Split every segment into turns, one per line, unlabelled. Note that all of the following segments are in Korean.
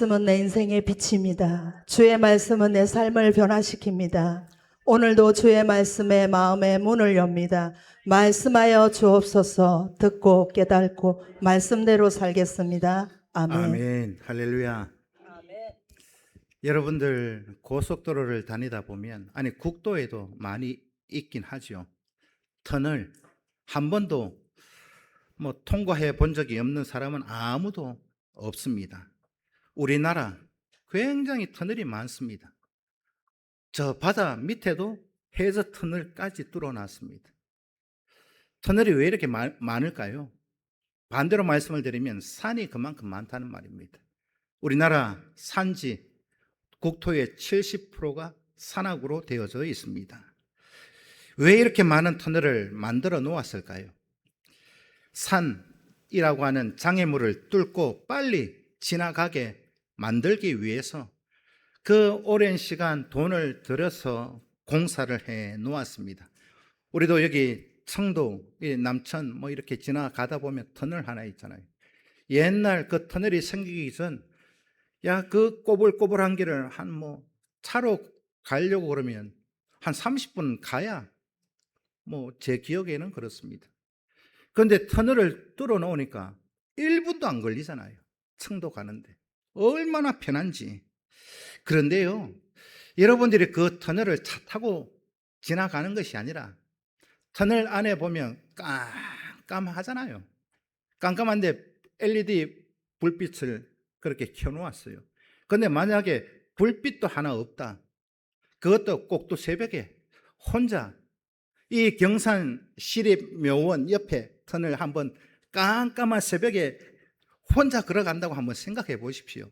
말씀은 내 인생의 빛입니다. 주의 말씀은 내 삶을 변화시킵니다. 오늘도 주의 말씀에 마음의 문을 엽니다. 말씀하여 주옵소서. 듣고 깨닫고 말씀대로 살겠습니다. 아멘.
아멘. 할렐루야. 여러분들 고속도로를 다니다 보면, 아니 국도에도 많이 있긴 하죠. 터널 한 번도 통과해 본 적이 없는 사람은 아무도 없습니다. 우리나라 굉장히 터널이 많습니다. 저 바다 밑에도 해저 터널까지 뚫어놨습니다. 터널이 왜 이렇게 많을까요? 반대로 말씀을 드리면 산이 그만큼 많다는 말입니다. 우리나라 산지 국토의 70%가 산악으로 되어져 있습니다. 왜 이렇게 많은 터널을 만들어 놓았을까요? 산이라고 하는 장애물을 뚫고 빨리 지나가게 만들기 위해서 그 오랜 시간 돈을 들여서 공사를 해 놓았습니다. 우리도 여기 청도, 남천 이렇게 지나가다 보면 터널 하나 있잖아요. 옛날 그 터널이 생기기 전 그 꼬불꼬불한 길을 차로 가려고 그러면 한 30분 가야 제 기억에는 그렇습니다. 그런데 터널을 뚫어 놓으니까 1분도 안 걸리잖아요. 청도 가는데 얼마나 편한지. 그런데요, 여러분들이 그 터널을 차 타고 지나가는 것이 아니라 터널 안에 보면 깜깜하잖아요. 깜깜한데 LED 불빛을 그렇게 켜놓았어요. 그런데 만약에 불빛도 하나 없다, 그것도 꼭 또 새벽에 혼자 이 경산 시립묘원 옆에 터널 한번 깜깜한 새벽에 혼자 걸어간다고 한번 생각해 보십시오.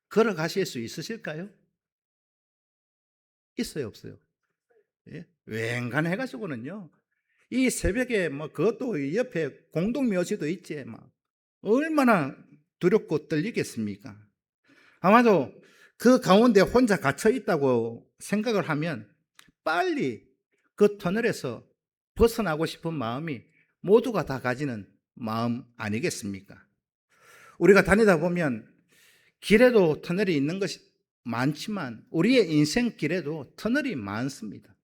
걸어가실 수 있으실까요? 있어요, 없어요? 예? 웬간해 가지고는요, 이 새벽에 그것도 옆에 공동묘지도 있지, 얼마나 두렵고 떨리겠습니까? 아마도 그 가운데 혼자 갇혀 있다고 생각을 하면 빨리 그 터널에서 벗어나고 싶은 마음이 모두가 다 가지는 마음 아니겠습니까? 우리가 다니다 보면 길에도 터널이 있는 것이 많지만 우리의 인생길에도 터널이 많습니다.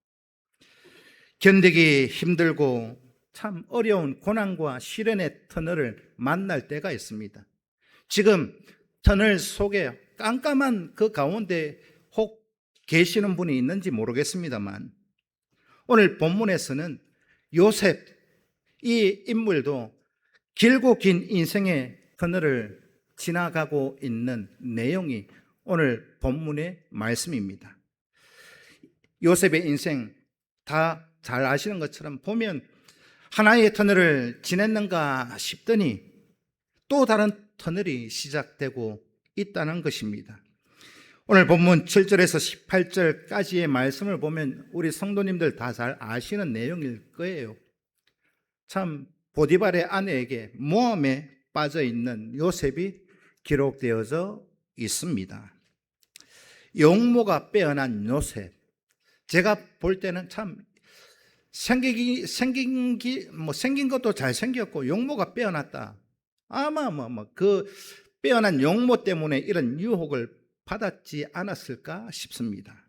견디기 힘들고 참 어려운 고난과 시련의 터널을 만날 때가 있습니다. 지금 터널 속에 깜깜한 그 가운데 혹 계시는 분이 있는지 모르겠습니다만, 오늘 본문에서는 요셉, 이 인물도 길고 긴 인생의 터널을 지나가고 있는 내용이 오늘 본문의 말씀입니다. 요셉의 인생 다 잘 아시는 것처럼 보면 하나의 터널을 지냈는가 싶더니 또 다른 터널이 시작되고 있다는 것입니다. 오늘 본문 7절에서 18절까지의 말씀을 보면 우리 성도님들 다 잘 아시는 내용일 거예요. 참 보디발의 아내에게 모함에 빠져 있는 요셉이 기록되어져 있습니다. 용모가 빼어난 요셉, 제가 볼 때는 참 생긴 것도 잘생겼고 용모가 빼어났다. 아마 그 빼어난 용모 때문에 이런 유혹을 받았지 않았을까 싶습니다.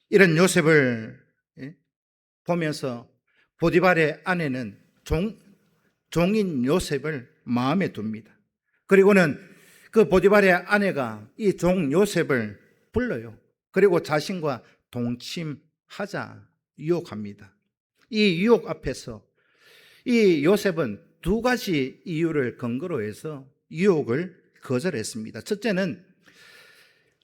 이런 요셉을 보면서 보디발의 아내는 종인 요셉을 마음에 둡니다. 그리고는 그 보디발의 아내가 이 종 요셉을 불러요. 그리고 자신과 동침하자 유혹합니다. 이 유혹 앞에서 이 요셉은 두 가지 이유를 근거로 해서 유혹을 거절했습니다. 첫째는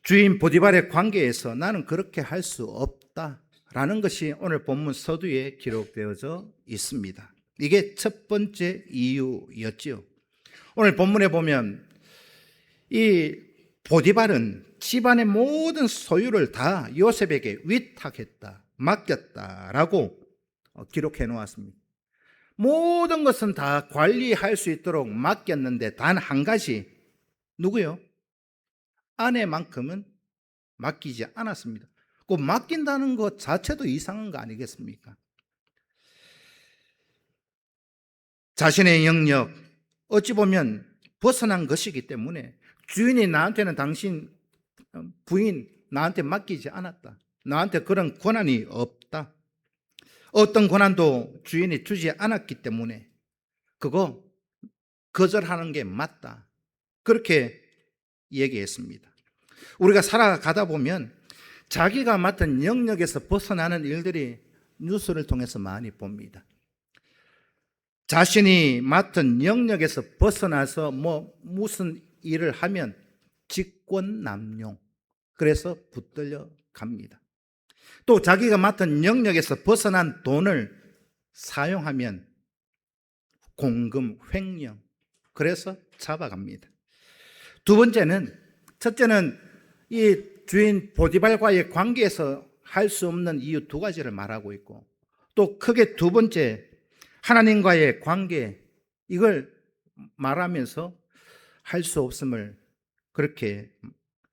주인 보디발의 관계에서 나는 그렇게 할 수 없다라는 것이 오늘 본문 서두에 기록되어져 있습니다. 이게 첫 번째 이유였지요. 오늘 본문에 보면 이 보디발은 집안의 모든 소유를 다 요셉에게 위탁했다, 맡겼다라고 기록해 놓았습니다. 모든 것은 다 관리할 수 있도록 맡겼는데 단 한 가지, 누구요? 아내만큼은 맡기지 않았습니다. 그 맡긴다는 것 자체도 이상한 거 아니겠습니까? 자신의 영역, 어찌 보면 벗어난 것이기 때문에 주인이 나한테는 당신 부인 나한테 맡기지 않았다. 나한테 그런 권한이 없다. 어떤 권한도 주인이 주지 않았기 때문에 그거 거절하는 게 맞다. 그렇게 얘기했습니다. 우리가 살아가다 보면 자기가 맡은 영역에서 벗어나는 일들이 뉴스를 통해서 많이 봅니다. 자신이 맡은 영역에서 벗어나서 무슨 일을 하면 직권남용, 그래서 붙들려 갑니다. 또 자기가 맡은 영역에서 벗어난 돈을 사용하면 공금, 횡령, 그래서 잡아갑니다. 두 번째는, 첫째는 이 주인 보디발과의 관계에서 할 수 없는 이유 두 가지를 말하고 있고, 또 크게 두 번째 하나님과의 관계, 이걸 말하면서 할 수 없음을 그렇게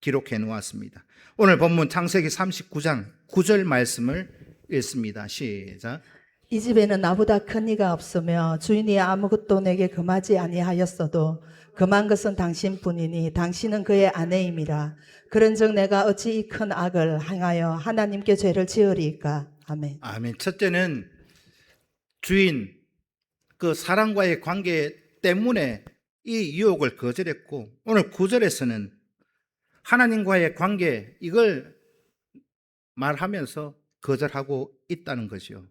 기록해 놓았습니다. 오늘 본문 창세기 39장 9절 말씀을 읽습니다. 시작.
이 집에는 나보다 큰 이가 없으며 주인이 아무것도 내게 금하지 아니하였어도 금한 것은 당신뿐이니 당신은 그의 아내임이라. 그런즉 내가 어찌 이 큰 악을 행하여 하나님께 죄를 지으리이까. 아멘.
아멘. 첫째는 주인, 그 사랑과의 관계 때문에 이 유혹을 거절했고, 오늘 9절에서는 하나님과의 관계, 이걸 말하면서 거절하고 있다는 거죠.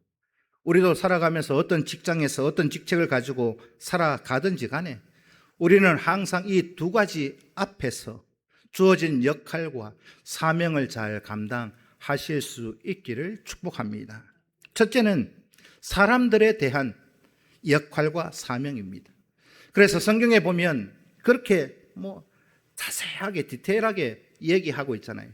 우리도 살아가면서 어떤 직장에서 어떤 직책을 가지고 살아가든지 간에 우리는 항상 이 두 가지 앞에서 주어진 역할과 사명을 잘 감당하실 수 있기를 축복합니다. 첫째는 사람들에 대한 역할과 사명입니다. 그래서 성경에 보면 그렇게 자세하게 디테일하게 얘기하고 있잖아요.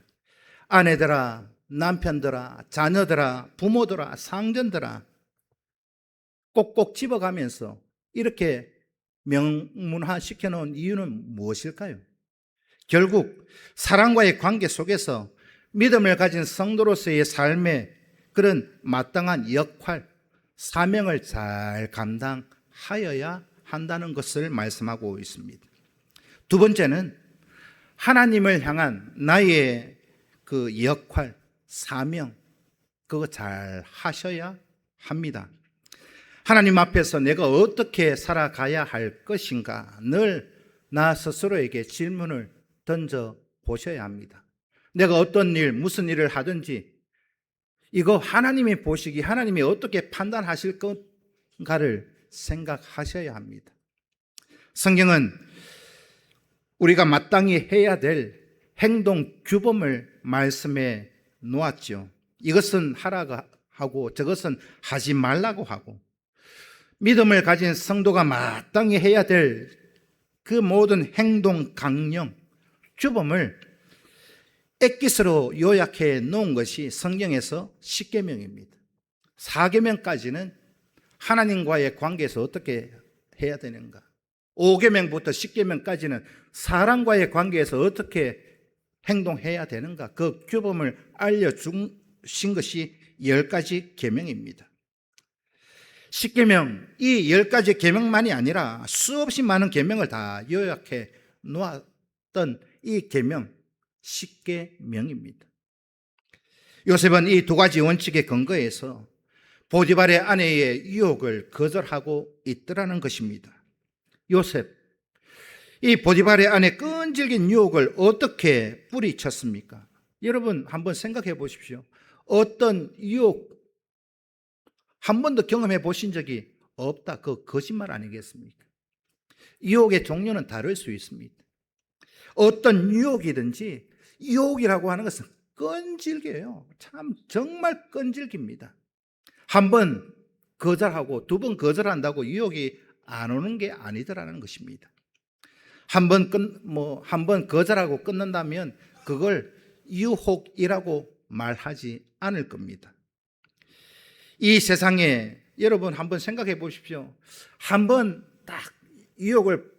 아내들아, 남편들아, 자녀들아, 부모들아, 상전들아, 꼭꼭 집어가면서 이렇게 명문화 시켜놓은 이유는 무엇일까요? 결국 사랑과의 관계 속에서 믿음을 가진 성도로서의 삶의 그런 마땅한 역할, 사명을 잘 감당하여야 한다는 것을 말씀하고 있습니다. 두 번째는 하나님을 향한 나의 그 역할, 사명, 그거 잘 하셔야 합니다. 하나님 앞에서 내가 어떻게 살아가야 할 것인가 늘 나 스스로에게 질문을 던져 보셔야 합니다. 내가 어떤 일, 무슨 일을 하든지 이거 하나님이 보시기, 하나님이 어떻게 판단하실 건가를 생각하셔야 합니다. 성경은 우리가 마땅히 해야 될 행동 규범을 말씀해 놓았죠. 이것은 하라고 하고 저것은 하지 말라고 하고, 믿음을 가진 성도가 마땅히 해야 될 그 모든 행동 강령, 규범을 엑기스로 요약해 놓은 것이 성경에서 10계명입니다. 4계명까지는 하나님과의 관계에서 어떻게 해야 되는가, 5계명부터 10계명까지는 사람과의 관계에서 어떻게 행동해야 되는가, 그 규범을 알려주신 것이 10가지 계명입니다. 10계명, 이 10가지 계명만이 아니라 수없이 많은 계명을 다 요약해 놓았던 이 계명 10계명입니다. 요셉은 이 두 가지 원칙에 근거해서 보디발의 아내의 유혹을 거절하고 있더라는 것입니다. 요셉, 이 보디발의 아내 끈질긴 유혹을 어떻게 뿌리쳤습니까? 여러분 한번 생각해 보십시오. 어떤 유혹 한 번도 경험해 보신 적이 없다, 그 거짓말 아니겠습니까? 유혹의 종류는 다를 수 있습니다. 어떤 유혹이든지 유혹이라고 하는 것은 끈질겨요. 참 정말 끈질깁니다. 한 번 거절하고 두 번 거절한다고 유혹이 안 오는 게 아니더라는 것입니다. 한 번 거절하고 끊는다면 그걸 유혹이라고 말하지 않을 겁니다. 이 세상에 여러분 한번 생각해 보십시오. 한 번 딱 유혹을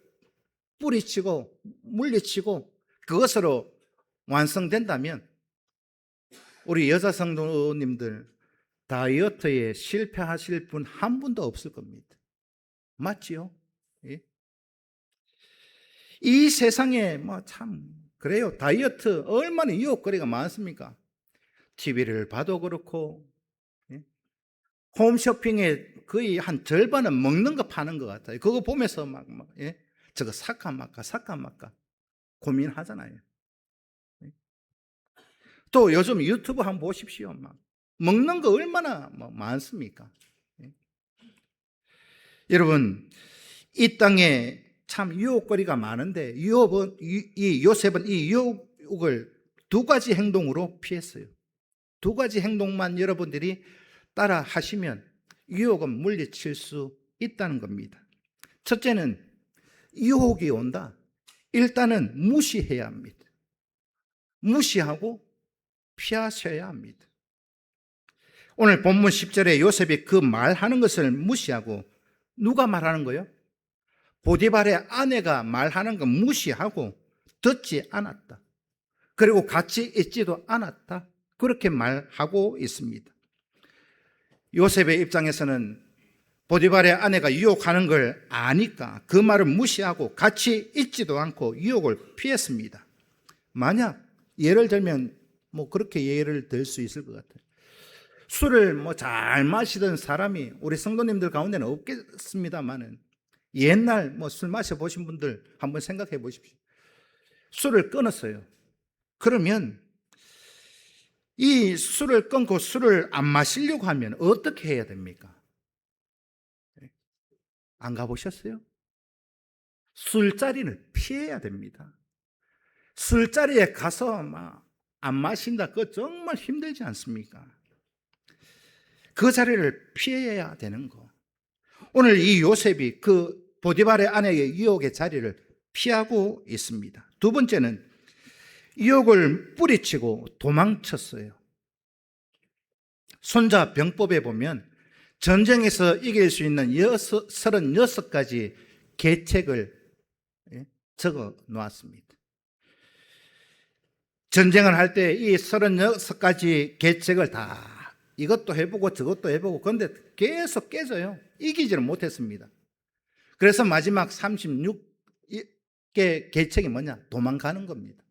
뿌리치고 물리치고 그것으로 완성된다면 우리 여자 성도님들 다이어트에 실패하실 분 한 분도 없을 겁니다. 맞지요? 예? 이 세상에 뭐 참 그래요. 다이어트 얼마나 유혹거리가 많습니까? TV를 봐도 그렇고, 예? 홈쇼핑에 거의 한 절반은 먹는 거 파는 것 같아요. 그거 보면서 예? 저거 살까 말까, 살까 말까 고민하잖아요. 예? 또 요즘 유튜브 한번 보십시오. 먹는 거 얼마나 많습니까? 예? 여러분, 이 땅에 참 유혹거리가 많은데 이 요셉은 이 유혹을 두 가지 행동으로 피했어요. 두 가지 행동만 여러분들이 따라 하시면 유혹은 물리칠 수 있다는 겁니다. 첫째는 유혹이 온다. 일단은 무시해야 합니다. 무시하고 피하셔야 합니다. 오늘 본문 10절에 요셉이 그 말하는 것을 무시하고, 누가 말하는 거예요? 보디발의 아내가 말하는 거 무시하고 듣지 않았다. 그리고 같이 있지도 않았다. 그렇게 말하고 있습니다. 요셉의 입장에서는 보디발의 아내가 유혹하는 걸 아니까 그 말을 무시하고 같이 있지도 않고 유혹을 피했습니다. 만약 예를 들면 그렇게 예를 들 수 있을 것 같아요. 술을 잘 마시던 사람이 우리 성도님들 가운데는 없겠습니다만은, 옛날 술 마셔보신 분들 한번 생각해 보십시오. 술을 끊었어요. 그러면 이 술을 끊고 술을 안 마시려고 하면 어떻게 해야 됩니까? 안 가보셨어요? 술자리는 피해야 됩니다. 술자리에 가서 안 마신다, 그거 정말 힘들지 않습니까? 그 자리를 피해야 되는 거. 오늘 이 요셉이 그 보디발의 아내의 유혹의 자리를 피하고 있습니다. 두 번째는 유혹을 뿌리치고 도망쳤어요. 손자병법에 보면 전쟁에서 이길 수 있는 36가지 계책을 적어 놓았습니다. 전쟁을 할 때 이 36가지 계책을 다 이것도 해보고 저것도 해보고, 그런데 계속 깨져요. 이기지를 못했습니다. 그래서 마지막 36개 계책이 뭐냐? 도망가는 겁니다.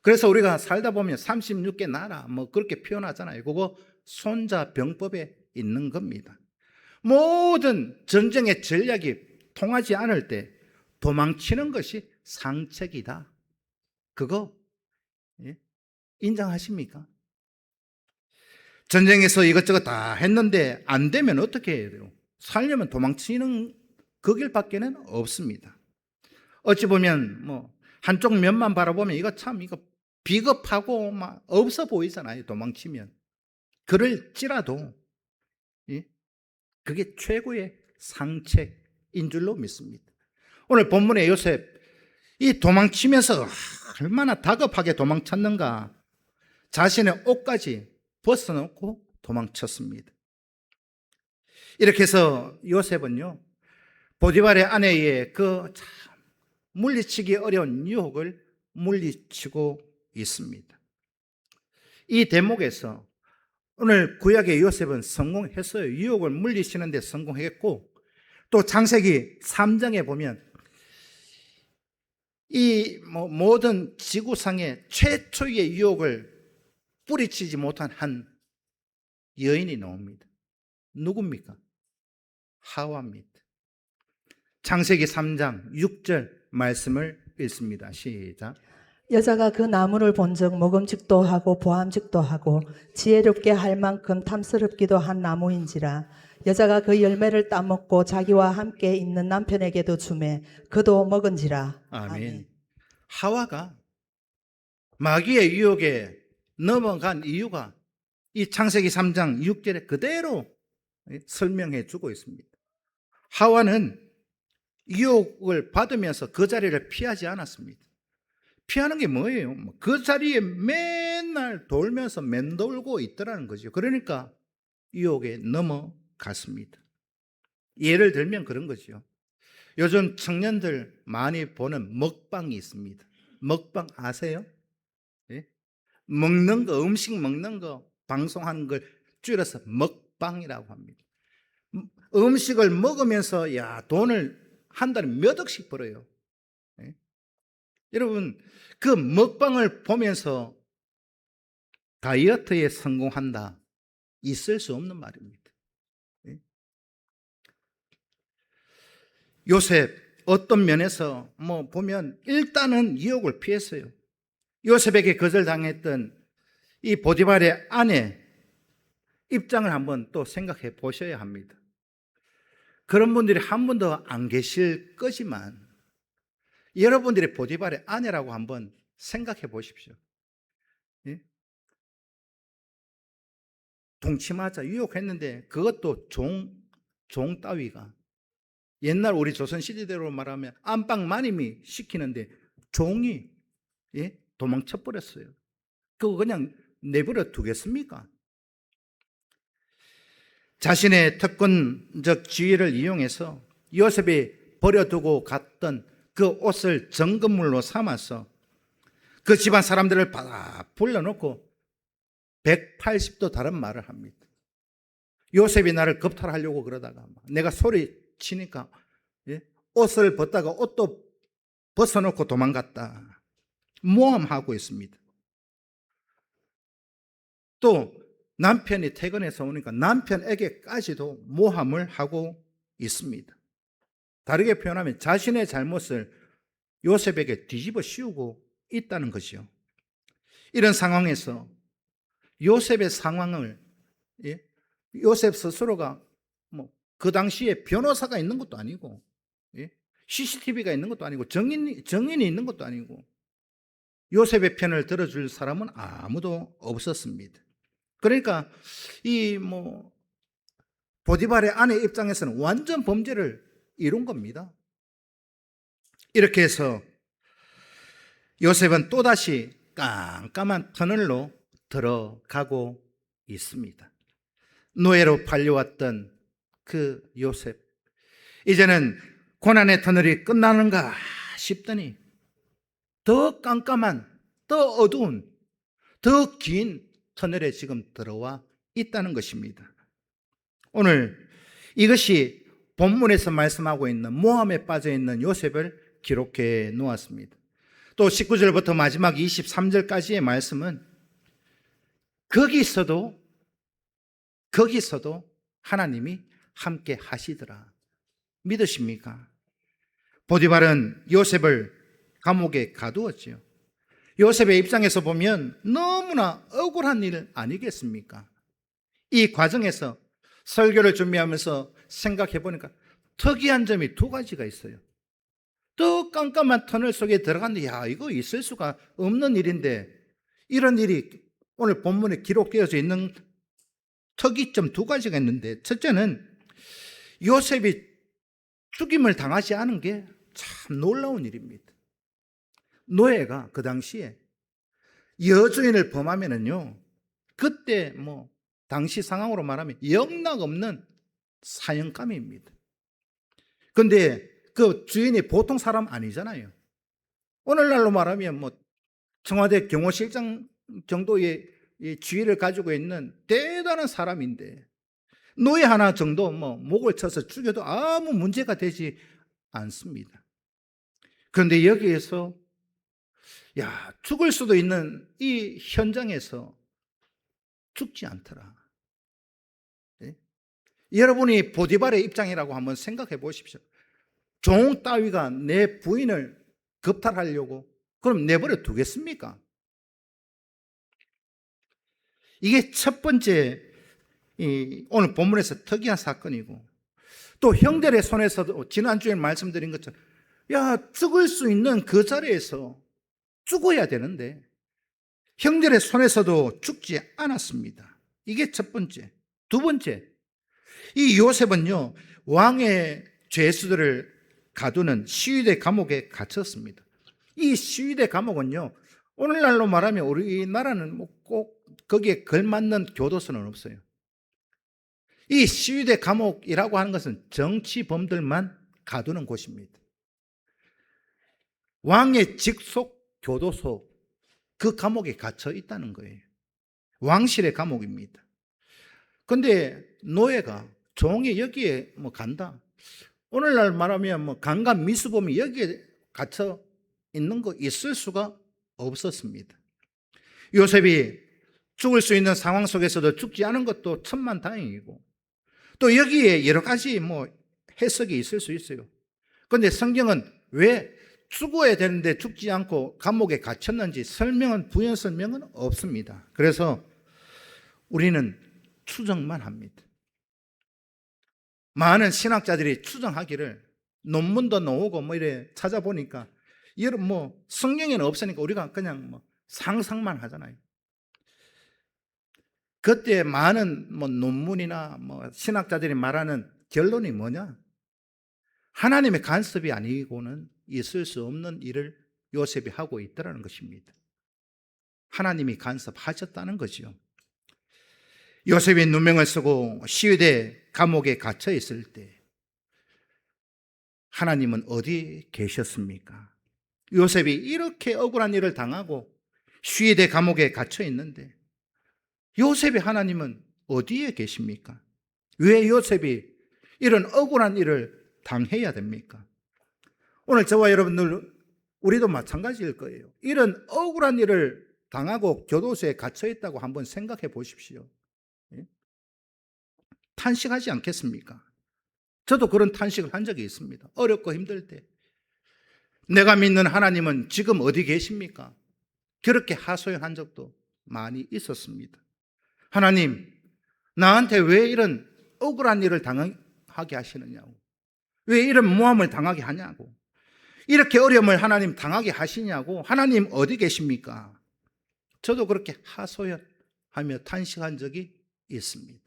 그래서 우리가 살다 보면 36개 나라 그렇게 표현하잖아요. 그거 손자병법에 있는 겁니다. 모든 전쟁의 전략이 통하지 않을 때 도망치는 것이 상책이다. 그거 인정하십니까? 전쟁에서 이것저것 다 했는데 안 되면 어떻게 해야 돼요? 살려면 도망치는 그 길밖에는 없습니다. 어찌 보면 한쪽 면만 바라보면 이거 비겁하고 없어 보이잖아요. 도망치면. 그럴지라도 그게 최고의 상책인 줄로 믿습니다. 오늘 본문의 요셉, 이 도망치면서 얼마나 다급하게 도망쳤는가. 자신의 옷까지 벗어놓고 도망쳤습니다. 이렇게 해서 요셉은요, 보디발의 아내의 그 참 물리치기 어려운 유혹을 물리치고 있습니다. 이 대목에서 오늘 구약의 요셉은 성공했어요. 유혹을 물리치는 데 성공했고, 또 창세기 3장에 보면 이 모든 지구상의 최초의 유혹을 뿌리치지 못한 한 여인이 나옵니다. 누굽니까? 하와입니다. 창세기 3장 6절 말씀을 읽습니다. 시작.
여자가 그 나무를 본즉 먹음직도 하고 보암직도 하고 지혜롭게 할 만큼 탐스럽기도 한 나무인지라. 여자가 그 열매를 따먹고 자기와 함께 있는 남편에게도 주매 그도 먹은지라.
아멘. 하와가 마귀의 유혹에 넘어간 이유가 이 창세기 3장 6절에 그대로 설명해 주고 있습니다. 하와는 유혹을 받으면서 그 자리를 피하지 않았습니다. 피하는 게 뭐예요? 그 자리에 맨날 돌면서 맴돌고 있더라는 거죠. 그러니까 유혹에 넘어갔습니다. 예를 들면 그런 거죠. 요즘 청년들 많이 보는 먹방이 있습니다. 먹방 아세요? 예? 먹는 거, 음식 먹는 거, 방송하는 걸 줄여서 먹방이라고 합니다. 음식을 먹으면서 돈을 한 달에 몇 억씩 벌어요. 여러분, 그 먹방을 보면서 다이어트에 성공한다. 있을 수 없는 말입니다. 예? 요셉 어떤 면에서 보면 일단은 유혹을 피했어요. 요셉에게 거절당했던 이 보디발의 아내 입장을 한번 또 생각해 보셔야 합니다. 그런 분들이 한 번도 안 계실 거지만 여러분들이 보디발의 아내라고 한번 생각해 보십시오. 예? 동침하자 유혹했는데 그것도 종 따위가 옛날 우리 조선시대대로 말하면 안방 마님이 시키는데 종이 도망쳐 버렸어요. 그거 그냥 내버려 두겠습니까? 자신의 특권적 지위를 이용해서 요셉이 버려두고 갔던 그 옷을 정금물로 삼아서 그 집안 사람들을 다 불러놓고 180도 다른 말을 합니다. 요셉이 나를 겁탈하려고 그러다가 내가 소리 치니까 옷을 벗다가 옷도 벗어놓고 도망갔다. 모함하고 있습니다. 또 남편이 퇴근해서 오니까 남편에게까지도 모함을 하고 있습니다. 다르게 표현하면 자신의 잘못을 요셉에게 뒤집어 씌우고 있다는 것이요. 이런 상황에서 요셉의 상황을 요셉 스스로가 그 당시에 변호사가 있는 것도 아니고 CCTV가 있는 것도 아니고 정인이 있는 것도 아니고 요셉의 편을 들어줄 사람은 아무도 없었습니다. 그러니까 이 보디발의 아내 입장에서는 완전 범죄를 이룬 겁니다. 이렇게 해서 요셉은 또다시 깜깜한 터널로 들어가고 있습니다. 노예로 팔려왔던 그 요셉, 이제는 고난의 터널이 끝나는가 싶더니 더 깜깜한, 더 어두운, 더 긴 터널에 지금 들어와 있다는 것입니다. 오늘 이것이 본문에서 말씀하고 있는 모함에 빠져 있는 요셉을 기록해 놓았습니다. 또 19절부터 마지막 23절까지의 말씀은 거기서도 하나님이 함께 하시더라. 믿으십니까? 보디발은 요셉을 감옥에 가두었지요. 요셉의 입장에서 보면 너무나 억울한 일 아니겠습니까? 이 과정에서 설교를 준비하면서 생각해 보니까 특이한 점이 두 가지가 있어요. 또 깜깜한 터널 속에 들어갔는데 이거 있을 수가 없는 일인데 이런 일이 오늘 본문에 기록되어져 있는 특이점 두 가지가 있는데, 첫째는 요셉이 죽임을 당하지 않은 게 참 놀라운 일입니다. 노예가 그 당시에 여주인을 범하면은요, 그때 당시 상황으로 말하면 영락없는 사형감입니다. 근데 그 주인이 보통 사람 아니잖아요. 오늘날로 말하면 청와대 경호실장 정도의 이 지위를 가지고 있는 대단한 사람인데 노예 하나 정도 목을 쳐서 죽여도 아무 문제가 되지 않습니다. 그런데 여기에서 죽을 수도 있는 이 현장에서 죽지 않더라. 여러분이 보디발의 입장이라고 한번 생각해 보십시오. 종 따위가 내 부인을 겁탈하려고 그럼 내버려 두겠습니까? 이게 첫 번째 오늘 본문에서 특이한 사건이고, 또 형들의 손에서도 지난주에 말씀드린 것처럼 죽을 수 있는 그 자리에서 죽어야 되는데 형들의 손에서도 죽지 않았습니다. 이게 첫 번째. 두 번째, 이 요셉은요 왕의 죄수들을 가두는 시위대 감옥에 갇혔습니다. 이 시위대 감옥은요 오늘날로 말하면 우리나라는 꼭 거기에 걸맞는 교도소는 없어요. 이 시위대 감옥이라고 하는 것은 정치범들만 가두는 곳입니다. 왕의 직속 교도소, 그 감옥에 갇혀 있다는 거예요. 왕실의 감옥입니다. 근데 노예가 종이 여기에 간다. 오늘날 말하면 강간 미수범이 여기에 갇혀 있을 수가 없었습니다. 요셉이 죽을 수 있는 상황 속에서도 죽지 않은 것도 천만다행이고, 또 여기에 여러 가지 해석이 있을 수 있어요. 그런데 성경은 왜 죽어야 되는데 죽지 않고 감옥에 갇혔는지 부연 설명은 없습니다. 그래서 우리는 추정만 합니다. 많은 신학자들이 추정하기를, 논문도 나오고 이래 찾아보니까 여러분 성경에는 없으니까 우리가 그냥 상상만 하잖아요. 그때 많은 논문이나 신학자들이 말하는 결론이 뭐냐? 하나님의 간섭이 아니고는 있을 수 없는 일을 요셉이 하고 있더라는 것입니다. 하나님이 간섭하셨다는 거죠. 요셉이 누명을 쓰고 시위대 감옥에 갇혀 있을 때 하나님은 어디 계셨습니까? 요셉이 이렇게 억울한 일을 당하고 시위대 감옥에 갇혀 있는데 요셉의 하나님은 어디에 계십니까? 왜 요셉이 이런 억울한 일을 당해야 됩니까? 오늘 저와 여러분들, 우리도 마찬가지일 거예요. 이런 억울한 일을 당하고 교도소에 갇혀 있다고 한번 생각해 보십시오. 탄식하지 않겠습니까? 저도 그런 탄식을 한 적이 있습니다. 어렵고 힘들 때. 내가 믿는 하나님은 지금 어디 계십니까? 그렇게 하소연한 적도 많이 있었습니다. 하나님, 나한테 왜 이런 억울한 일을 당하게 하시느냐고. 왜 이런 모함을 당하게 하냐고. 이렇게 어려움을 하나님 당하게 하시냐고. 하나님 어디 계십니까? 저도 그렇게 하소연하며 탄식한 적이 있습니다.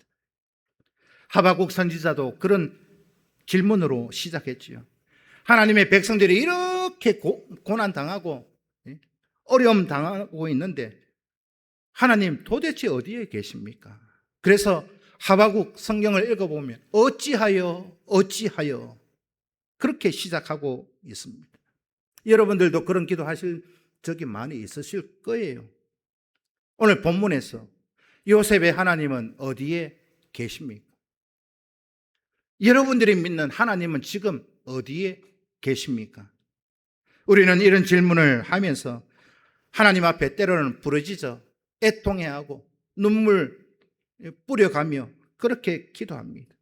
하박국 선지자도 그런 질문으로 시작했지요. 하나님의 백성들이 이렇게 고난당하고 어려움 당하고 있는데 하나님 도대체 어디에 계십니까? 그래서 하박국 성경을 읽어보면 어찌하여 그렇게 시작하고 있습니다. 여러분들도 그런 기도하실 적이 많이 있으실 거예요. 오늘 본문에서 요셉의 하나님은 어디에 계십니까? 여러분들이 믿는 하나님은 지금 어디에 계십니까? 우리는 이런 질문을 하면서 하나님 앞에 때로는 부르짖어 애통해하고 눈물 뿌려가며 그렇게 기도합니다.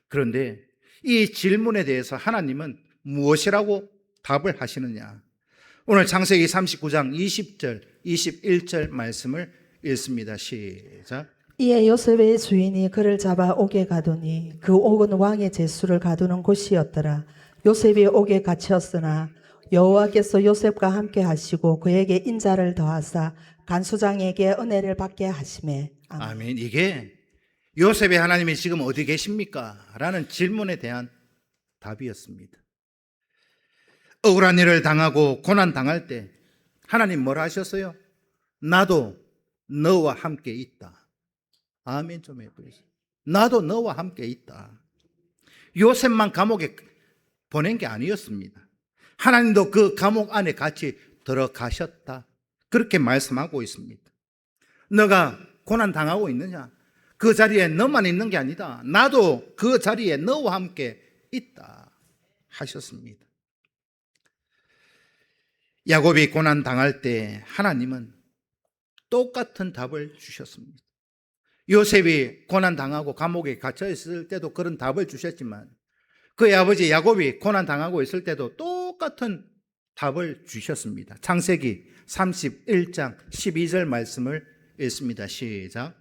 그런데 이 질문에 대해서 하나님은 무엇이라고 답을 하시느냐? 오늘 창세기 39장 20절, 21절 말씀을 읽습니다. 시작.
이에 요셉의 주인이 그를 잡아 옥에 가두니 그 옥은 왕의 제수를 가두는 곳이었더라. 요셉이 옥에 갇혔으나 여호와께서 요셉과 함께 하시고 그에게 인자를 더하사 간수장에게 은혜를 받게 하시매. 아멘.
아멘. 이게 요셉의 하나님이 지금 어디 계십니까? 라는 질문에 대한 답이었습니다. 억울한 일을 당하고 고난 당할 때 하나님 뭐라 하셨어요? 나도 너와 함께 있다. 아멘 좀 해보세요. 나도 너와 함께 있다. 요셉만 감옥에 보낸 게 아니었습니다. 하나님도 그 감옥 안에 같이 들어가셨다. 그렇게 말씀하고 있습니다. 너가 고난 당하고 있느냐? 그 자리에 너만 있는 게 아니다. 나도 그 자리에 너와 함께 있다 하셨습니다. 야곱이 고난 당할 때 하나님은 똑같은 답을 주셨습니다. 요셉이 고난 당하고 감옥에 갇혀 있을 때도 그런 답을 주셨지만 그의 아버지 야곱이 고난 당하고 있을 때도 똑같은 답을 주셨습니다. 창세기 31장 12절 말씀을 읽습니다. 시작.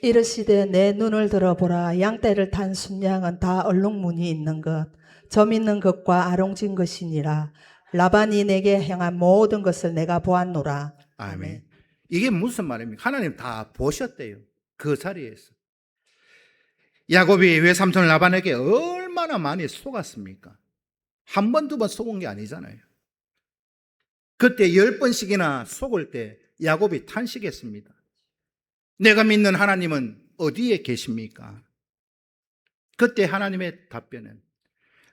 이르시되 내 눈을 들어보라. 양떼를 탄 순양은 다 얼룩무늬 있는 것, 점 있는 것과 아롱진 것이니라. 라반이 내게 행한 모든 것을 내가 보았노라.
아멘. 이게 무슨 말입니까? 하나님 다 보셨대요. 그 자리에서. 야곱이 외삼촌 라반에게 얼마나 많이 속았습니까? 한 번, 두 번 속은 게 아니잖아요. 그때 10번씩이나 속을 때 야곱이 탄식했습니다. 내가 믿는 하나님은 어디에 계십니까? 그때 하나님의 답변은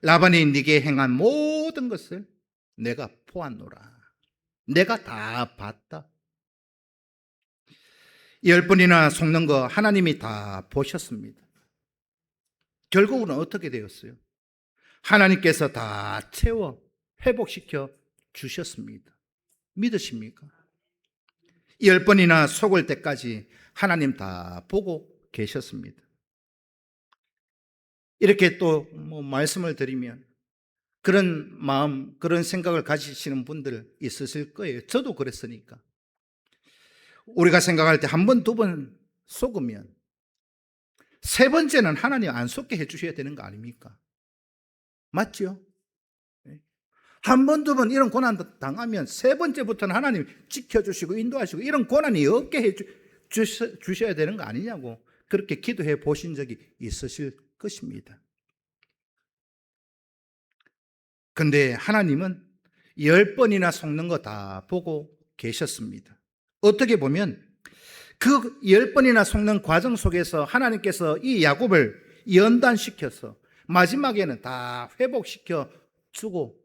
라반이 네게 행한 모든 것을 내가 보았노라. 내가 다 봤다. 10번이나 속는 거 하나님이 다 보셨습니다. 결국은 어떻게 되었어요? 하나님께서 다 채워 회복시켜 주셨습니다. 믿으십니까? 10번이나 속을 때까지 하나님 다 보고 계셨습니다. 이렇게 또 말씀을 드리면 그런 마음, 그런 생각을 가지시는 분들 있으실 거예요. 저도 그랬으니까. 우리가 생각할 때 한 번, 두 번 속으면 세 번째는 하나님 안 속게 해주셔야 되는 거 아닙니까? 맞죠? 한 번, 두 번 이런 고난 당하면 세 번째부터는 하나님 지켜주시고 인도하시고 이런 고난이 없게 해주셔야 되는 거 아니냐고 그렇게 기도해 보신 적이 있으실 것입니다. 근데 하나님은 10번이나 속는 거 다 보고 계셨습니다. 어떻게 보면 그 10번이나 속는 과정 속에서 하나님께서 이 야곱을 연단시켜서 마지막에는 다 회복시켜 주고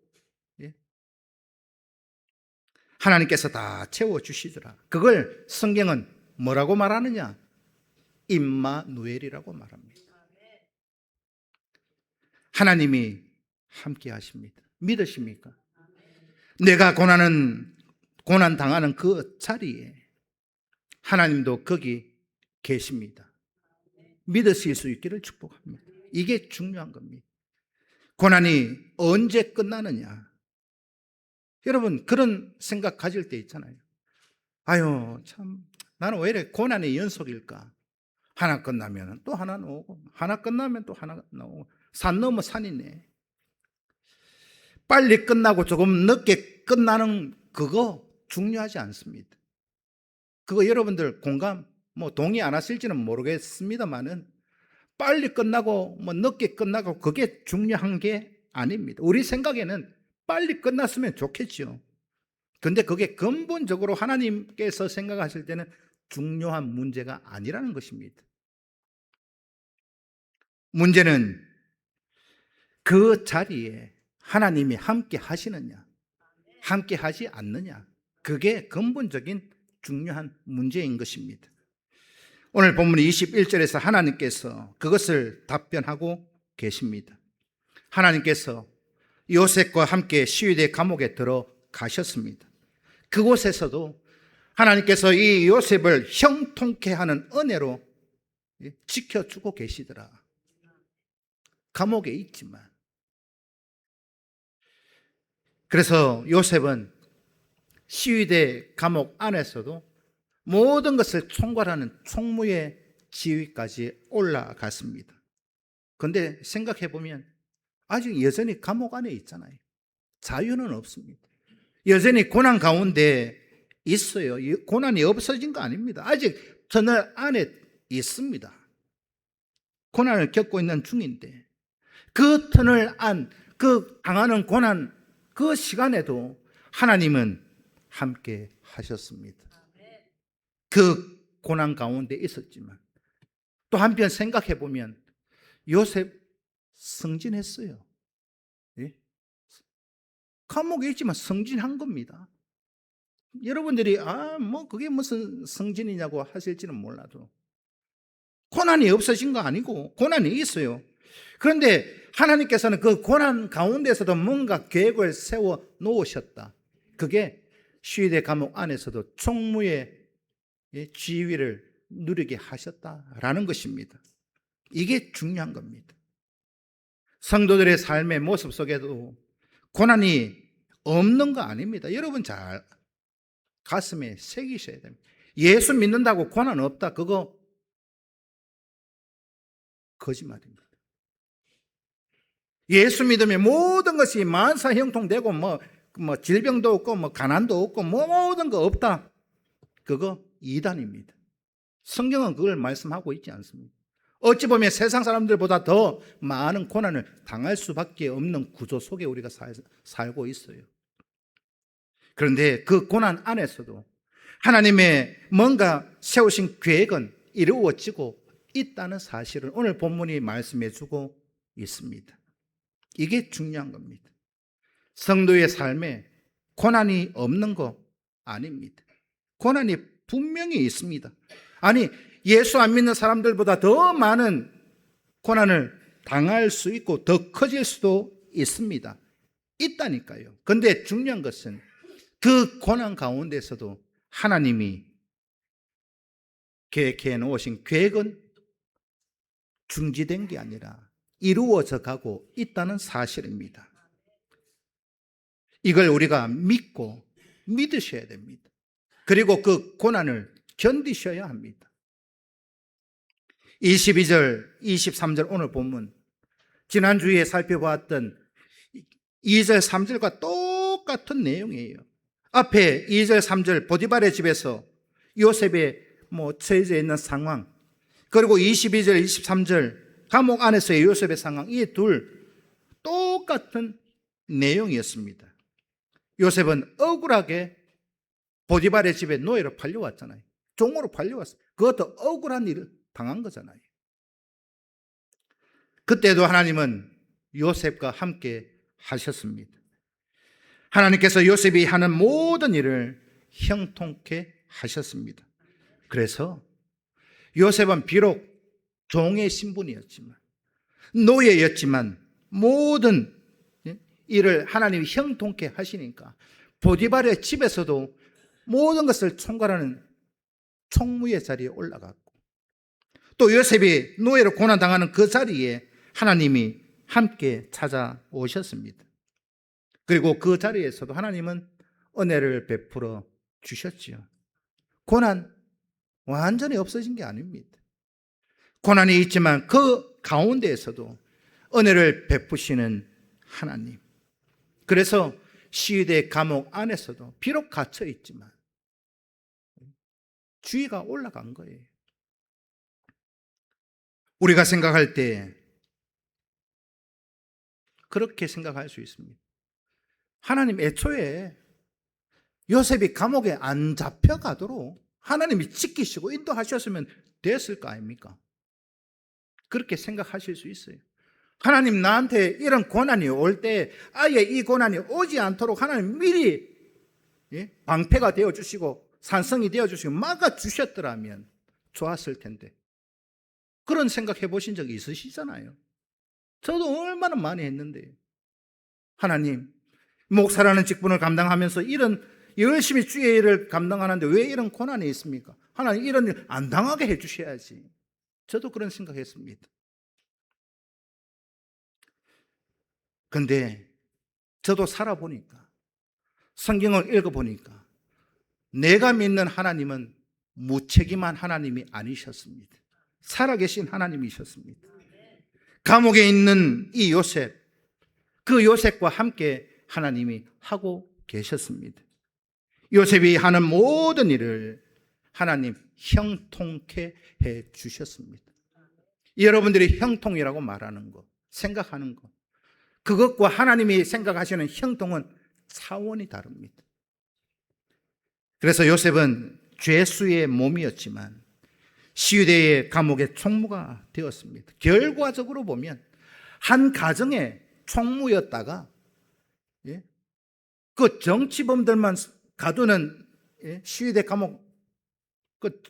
하나님께서 다 채워주시더라. 그걸 성경은 뭐라고 말하느냐? 임마누엘이라고 말합니다. 하나님이 함께 하십니다. 믿으십니까? 내가 고난 당하는 그 자리에 하나님도 거기 계십니다. 믿으실 수 있기를 축복합니다. 이게 중요한 겁니다. 고난이 언제 끝나느냐? 여러분 그런 생각 가질 때 있잖아요. 아유 참 나는 왜 이렇게 고난의 연속일까? 하나 끝나면 또 하나 나오고 하나 끝나면 또 하나 나오고 산 넘어 산이네. 빨리 끝나고 조금 늦게 끝나는 그거 중요하지 않습니다. 그거 여러분들 공감 동의 안 하실지는 모르겠습니다만은 빨리 끝나고 늦게 끝나고 그게 중요한 게 아닙니다. 우리 생각에는 빨리 끝났으면 좋겠죠. 근데 그게 근본적으로 하나님께서 생각하실 때는 중요한 문제가 아니라는 것입니다. 문제는 그 자리에 하나님이 함께 하시느냐, 함께 하지 않느냐, 그게 근본적인 중요한 문제인 것입니다. 오늘 본문 21절에서 하나님께서 그것을 답변하고 계십니다. 하나님께서 요셉과 함께 시위대 감옥에 들어가셨습니다. 그곳에서도 하나님께서 이 요셉을 형통케 하는 은혜로 지켜주고 계시더라. 감옥에 있지만. 그래서 요셉은 시위대 감옥 안에서도 모든 것을 총괄하는 총무의 지위까지 올라갔습니다. 그런데 생각해 보면 아직 여전히 감옥 안에 있잖아요. 자유는 없습니다. 여전히 고난 가운데 있어요. 고난이 없어진 거 아닙니다. 아직 터널 안에 있습니다. 고난을 겪고 있는 중인데 그 터널 안, 그 당하는 고난 그 시간에도 하나님은 함께 하셨습니다. 그 고난 가운데 있었지만 또 한편 생각해 보면 요셉 승진했어요. 예? 감옥에 있지만 승진한 겁니다. 여러분들이 그게 무슨 승진이냐고 하실지는 몰라도 고난이 없어진 거 아니고 고난이 있어요. 그런데 하나님께서는 그 고난 가운데서도 뭔가 계획을 세워 놓으셨다. 그게 시위대 감옥 안에서도 총무의 지위를 누리게 하셨다라는 것입니다. 이게 중요한 겁니다. 성도들의 삶의 모습 속에도 고난이 없는 거 아닙니다. 여러분 잘 가슴에 새기셔야 됩니다. 예수 믿는다고 고난 없다. 그거 거짓말입니다. 예수 믿으면 모든 것이 만사형통되고 질병도 없고 가난도 없고 모든 거 없다. 그거 이단입니다. 성경은 그걸 말씀하고 있지 않습니다. 어찌 보면 세상 사람들보다 더 많은 고난을 당할 수밖에 없는 구조 속에 우리가 살고 있어요. 그런데 그 고난 안에서도 하나님의 뭔가 세우신 계획은 이루어지고 있다는 사실을 오늘 본문이 말씀해 주고 있습니다. 이게 중요한 겁니다. 성도의 삶에 고난이 없는 거 아닙니다. 고난이 분명히 있습니다. 아니, 예수 안 믿는 사람들보다 더 많은 고난을 당할 수 있고 더 커질 수도 있습니다. 있다니까요. 근데 중요한 것은 그 고난 가운데서도 하나님이 계획해 놓으신 계획은 중지된 게 아니라 이루어져 가고 있다는 사실입니다. 이걸 우리가 믿고 믿으셔야 됩니다. 그리고 그 고난을 견디셔야 합니다. 22절, 23절 오늘 본문, 지난주에 살펴보았던 2절, 3절과 똑같은 내용이에요. 앞에 2절, 3절 보디발의 집에서 요셉의 처해져 있는 상황, 그리고 22절, 23절 감옥 안에서의 요셉의 상황, 이 둘 똑같은 내용이었습니다. 요셉은 억울하게 보디발의 집에 노예로 팔려왔잖아요. 종으로 팔려왔어요. 그것도 억울한 일을 당한 거잖아요. 그때도 하나님은 요셉과 함께 하셨습니다. 하나님께서 요셉이 하는 모든 일을 형통케 하셨습니다. 그래서 요셉은 비록 종의 신분이었지만, 노예였지만 모든 일을 하나님이 형통케 하시니까 보디발의 집에서도 모든 것을 총괄하는 총무의 자리에 올라갔고, 또 요셉이 노예로 고난당하는 그 자리에 하나님이 함께 찾아오셨습니다. 그리고 그 자리에서도 하나님은 은혜를 베풀어 주셨지요. 고난 완전히 없어진 게 아닙니다. 고난이 있지만 그 가운데에서도 은혜를 베푸시는 하나님. 그래서 시위대 감옥 안에서도 비록 갇혀 있지만 주의가 올라간 거예요. 우리가 생각할 때 그렇게 생각할 수 있습니다. 하나님 애초에 요셉이 감옥에 안 잡혀가도록 하나님이 지키시고 인도하셨으면 됐을 거 아닙니까? 그렇게 생각하실 수 있어요. 하나님 나한테 이런 고난이 올 때 아예 이 고난이 오지 않도록 하나님 미리 방패가 되어주시고 산성이 되어주시고 막아주셨더라면 좋았을 텐데, 그런 생각해 보신 적이 있으시잖아요. 저도 얼마나 많이 했는데, 하나님 목사라는 직분을 감당하면서 이런 열심히 주의 일을 감당하는데 왜 이런 고난이 있습니까? 하나님 이런 일 안 당하게 해주셔야지. 저도 그런 생각했습니다. 근데 저도 살아보니까, 성경을 읽어보니까 내가 믿는 하나님은 무책임한 하나님이 아니셨습니다. 살아계신 하나님이셨습니다. 감옥에 있는 이 요셉, 그 요셉과 함께 하나님이 하고 계셨습니다. 요셉이 하는 모든 일을 하나님 형통케 해 주셨습니다. 여러분들이 형통이라고 말하는 것, 생각하는 것, 그것과 하나님이 생각하시는 형통은 차원이 다릅니다. 그래서 요셉은 죄수의 몸이었지만 시위대의 감옥의 총무가 되었습니다. 결과적으로 보면 한 가정의 총무였다가 그 정치범들만 가두는 시위대 감옥 그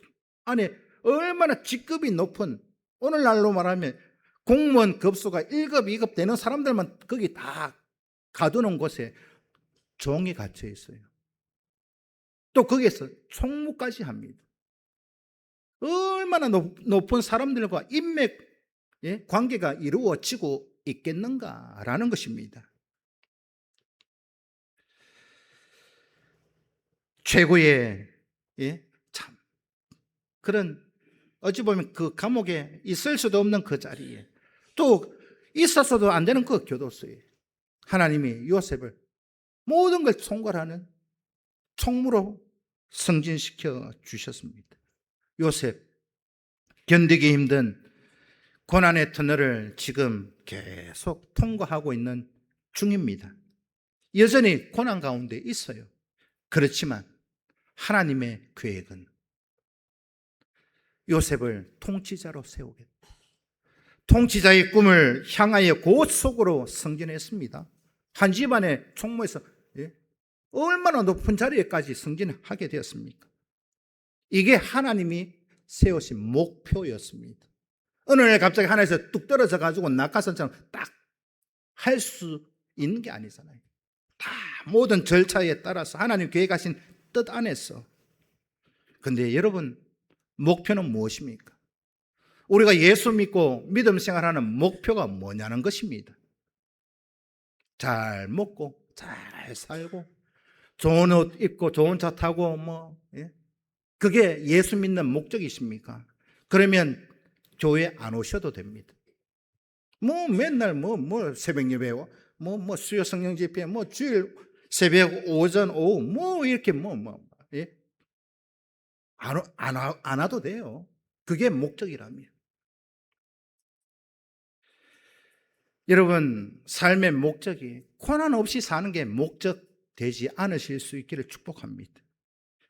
안에 얼마나 직급이 높은, 오늘날로 말하면 공무원 급수가 1급, 2급 되는 사람들만 거기 다 가두는 곳에 종이 갇혀 있어요. 또 거기에서 총무까지 합니다. 얼마나 높은 사람들과 인맥 관계가 이루어지고 있겠는가라는 것입니다. 최고의 참 그런, 어찌 보면 그 감옥에 있을 수도 없는 그 자리에, 또 있었어도 안 되는 그 교도소에 하나님이 요셉을 모든 걸 총괄하는 총무로 승진시켜 주셨습니다. 요셉, 견디기 힘든 고난의 터널을 지금 계속 통과하고 있는 중입니다. 여전히 고난 가운데 있어요. 그렇지만 하나님의 계획은 요셉을 통치자로 세우겠다. 통치자의 꿈을 향하여 고속으로 승진했습니다. 한 집안의 총무에서 얼마나 높은 자리에까지 승진하게 되었습니까? 이게 하나님이 세우신 목표였습니다. 어느 날 갑자기 하늘에서 뚝 떨어져 가지고 낙하산처럼 딱 할 수 있는 게 아니잖아요. 다 모든 절차에 따라서 하나님 계획하신 뜻 안에서. 근데 여러분, 목표는 무엇입니까? 우리가 예수 믿고 믿음 생활하는 목표가 뭐냐는 것입니다. 잘 먹고 잘 살고 좋은 옷 입고 좋은 차 타고 그게 예수 믿는 목적이십니까? 그러면 교회 안 오셔도 됩니다. 맨날 새벽 예배, 수요 성령 집회, 주일 새벽, 오전, 오후, 이렇게 예? 안 와도 돼요. 그게 목적이라면. 여러분, 삶의 목적이 고난 없이 사는 게 목적 되지 않으실 수 있기를 축복합니다.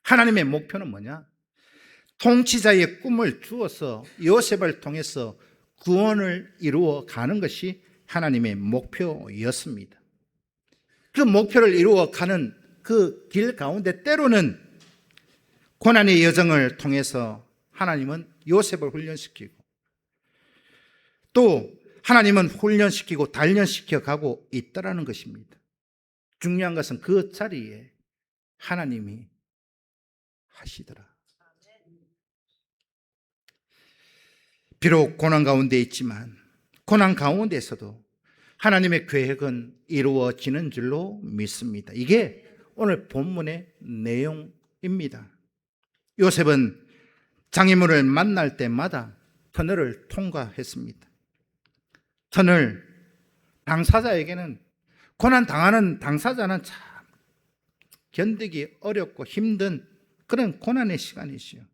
하나님의 목표는 뭐냐? 통치자의 꿈을 주어서 요셉을 통해서 구원을 이루어 가는 것이 하나님의 목표였습니다. 그 목표를 이루어 가는 그 길 가운데 때로는 고난의 여정을 통해서 하나님은 요셉을 훈련시키고 또 하나님은 훈련시키고 단련시켜 가고 있다라는 것입니다. 중요한 것은 그 자리에 하나님이 하시더라. 비록 고난 가운데 있지만 고난 가운데서도 하나님의 계획은 이루어지는 줄로 믿습니다. 이게 오늘 본문의 내용입니다. 요셉은 장애물을 만날 때마다 터널을 통과했습니다. 터널, 당사자에게는, 고난 당하는 당사자는 참 견디기 어렵고 힘든 그런 고난의 시간이지요.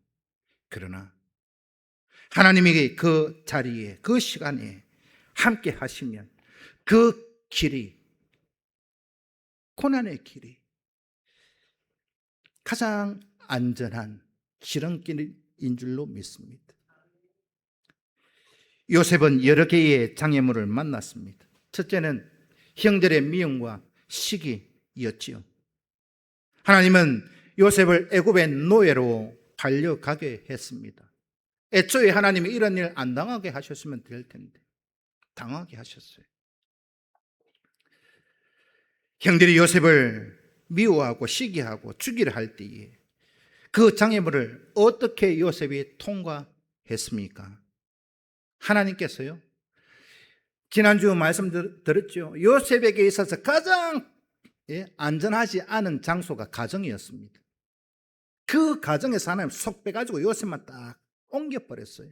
그러나 하나님이 그 자리에, 그 시간에 함께 하시면 그 길이, 고난의 길이 가장 안전한 지름길인 줄로 믿습니다. 요셉은 여러 개의 장애물을 만났습니다. 첫째는 형들의 미움과 시기였지요. 하나님은 요셉을 애굽의 노예로 팔려가게 했습니다. 애초에 하나님이 이런 일 안 당하게 하셨으면 될 텐데 당하게 하셨어요. 형들이 요셉을 미워하고 시기하고 죽이려 할 때에 그 장애물을 어떻게 요셉이 통과했습니까? 하나님께서요, 지난주 말씀드렸죠. 요셉에게 있어서 가장 안전하지 않은 장소가 가정이었습니다. 그 가정에서 하나님 속 빼가지고 요셉만 딱 옮겨버렸어요.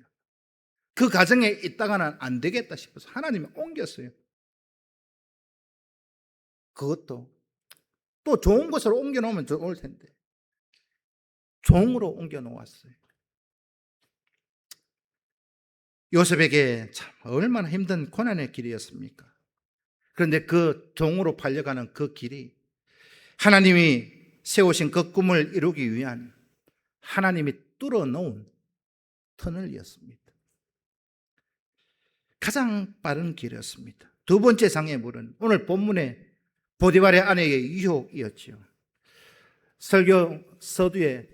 그 가정에 있다가는 안 되겠다 싶어서 하나님이 옮겼어요. 그것도 또 좋은 곳으로 옮겨놓으면 좋을 텐데 종으로 옮겨놓았어요. 요셉에게 참 얼마나 힘든 고난의 길이었습니까? 그런데 그 종으로 팔려가는 그 길이 하나님이 세우신 그 꿈을 이루기 위한 하나님이 뚫어놓은 터널이었습니다. 가장 빠른 길이었습니다. 두 번째 장애물은 오늘 본문의 보디발의 아내의 유혹이었죠. 설교 서두에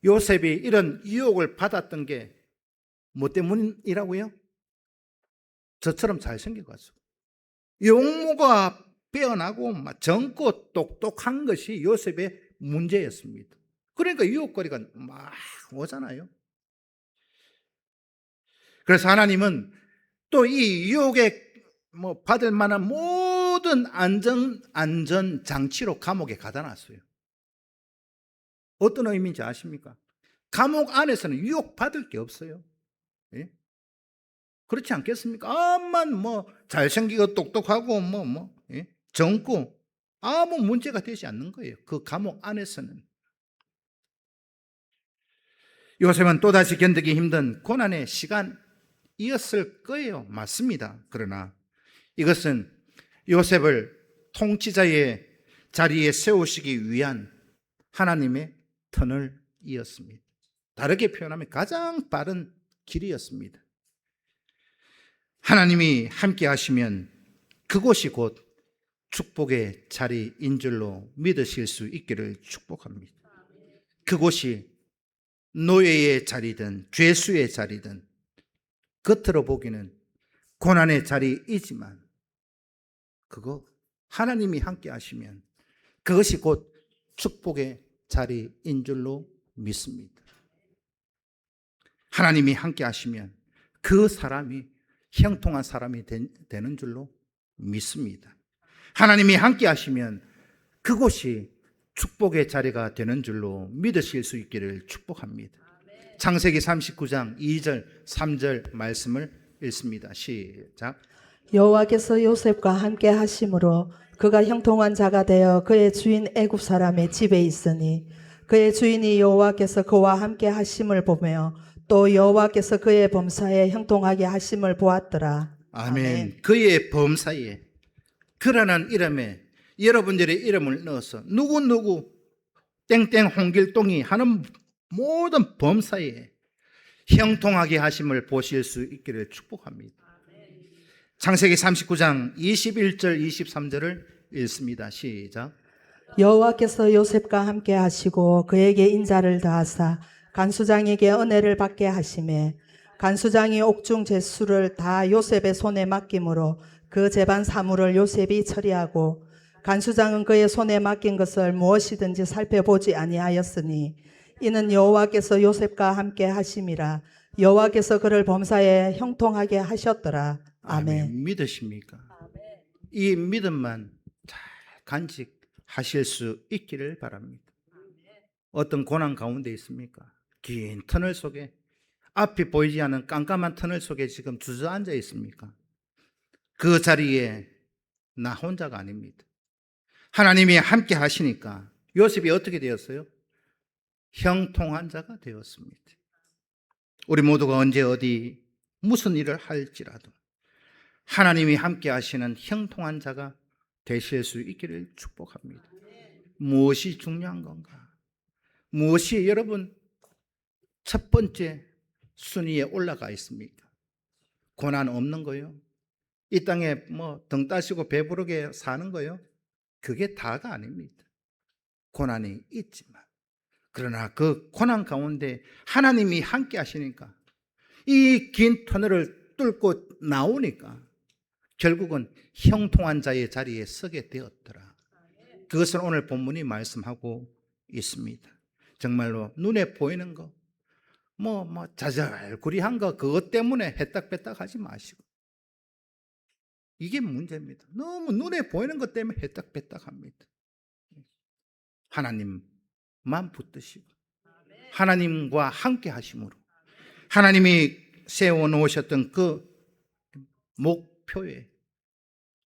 요셉이 이런 유혹을 받았던 게 뭐 때문이라고요? 저처럼 잘생겨가지고 용모가 빼어나고 젊고 똑똑한 것이 요셉의 문제였습니다. 그러니까 유혹거리가 막 오잖아요. 그래서 하나님은 또 이 유혹에 받을 만한 모든 안전 장치로 감옥에 가다 놨어요. 어떤 의미인지 아십니까? 감옥 안에서는 유혹 받을 게 없어요. 예? 그렇지 않겠습니까? 암만 잘생기고 똑똑하고 젊고 아무 문제가 되지 않는 거예요. 그 감옥 안에서는. 요셉은 또다시 견디기 힘든 고난의 시간이었을 거예요. 맞습니다. 그러나 이것은 요셉을 통치자의 자리에 세우시기 위한 하나님의 터널이었습니다. 다르게 표현하면 가장 빠른 길이었습니다. 하나님이 함께 하시면 그곳이 곧 축복의 자리인 줄로 믿으실 수 있기를 축복합니다. 그곳이 노예의 자리든 죄수의 자리든 겉으로 보기는 고난의 자리이지만 그거 하나님이 함께 하시면 그것이 곧 축복의 자리인 줄로 믿습니다. 하나님이 함께 하시면 그 사람이 형통한 사람이 되는 줄로 믿습니다. 하나님이 함께 하시면 그곳이 축복의 자리가 되는 줄로 믿으실 수 있기를 축복합니다. 창세기 39장 2절 3절 말씀을 읽습니다. 시작.
여호와께서 요셉과 함께 하심으로 그가 형통한 자가 되어 그의 주인 애굽 사람의 집에 있으니 그의 주인이 여호와께서 그와 함께 하심을 보며 또 여호와께서 그의 범사에 형통하게 하심을 보았더라.
아멘. 그의 범사에, 그라는 이름에 여러분들의 이름을 넣어서 누구누구 땡땡 홍길동이 하는 모든 범사에 형통하게 하심을 보실 수 있기를 축복합니다. 창세기 39장 21절 23절을 읽습니다. 시작.
여호와께서 요셉과 함께 하시고 그에게 인자를 더하사 간수장에게 은혜를 받게 하시매 간수장이 옥중 제수를 다 요셉의 손에 맡김으로 그 제반 사물을 요셉이 처리하고 간수장은 그의 손에 맡긴 것을 무엇이든지 살펴보지 아니하였으니 이는 여호와께서 요셉과 함께 하심이라. 여호와께서 그를 범사에 형통하게 하셨더라. 아멘.
믿으십니까? 이 믿음만 잘 간직하실 수 있기를 바랍니다. 어떤 고난 가운데 있습니까? 긴 터널 속에, 앞이 보이지 않는 깜깜한 터널 속에 지금 주저앉아 있습니까? 그 자리에 나 혼자가 아닙니다. 하나님이 함께 하시니까 요셉이 어떻게 되었어요? 형통한 자가 되었습니다. 우리 모두가 언제 어디 무슨 일을 할지라도 하나님이 함께 하시는 형통한 자가 되실 수 있기를 축복합니다. 무엇이 중요한 건가? 무엇이 여러분 첫 번째 순위에 올라가 있습니까? 고난 없는 거요? 이 땅에 뭐 등 따시고 배부르게 사는 거요? 그게 다가 아닙니다. 고난이 있지만, 그러나 그 고난 가운데 하나님이 함께 하시니까 이 긴 터널을 뚫고 나오니까 결국은 형통한 자의 자리에 서게 되었더라. 그것을 오늘 본문이 말씀하고 있습니다. 정말로 눈에 보이는 거, 자잘구리한 거, 그것 때문에 해딱배딱 하지 마시고. 이게 문제입니다. 너무 눈에 보이는 것 때문에 해딱배딱 합니다. 하나님만 붙드시고, 하나님과 함께 하심으로, 하나님이 세워놓으셨던 그 목표에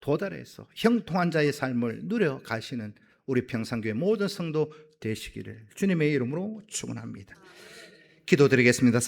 도달해서 형통한 자의 삶을 누려 가시는 우리 평산교회 모든 성도 되시기를 주님의 이름으로 축원합니다. 기도드리겠습니다.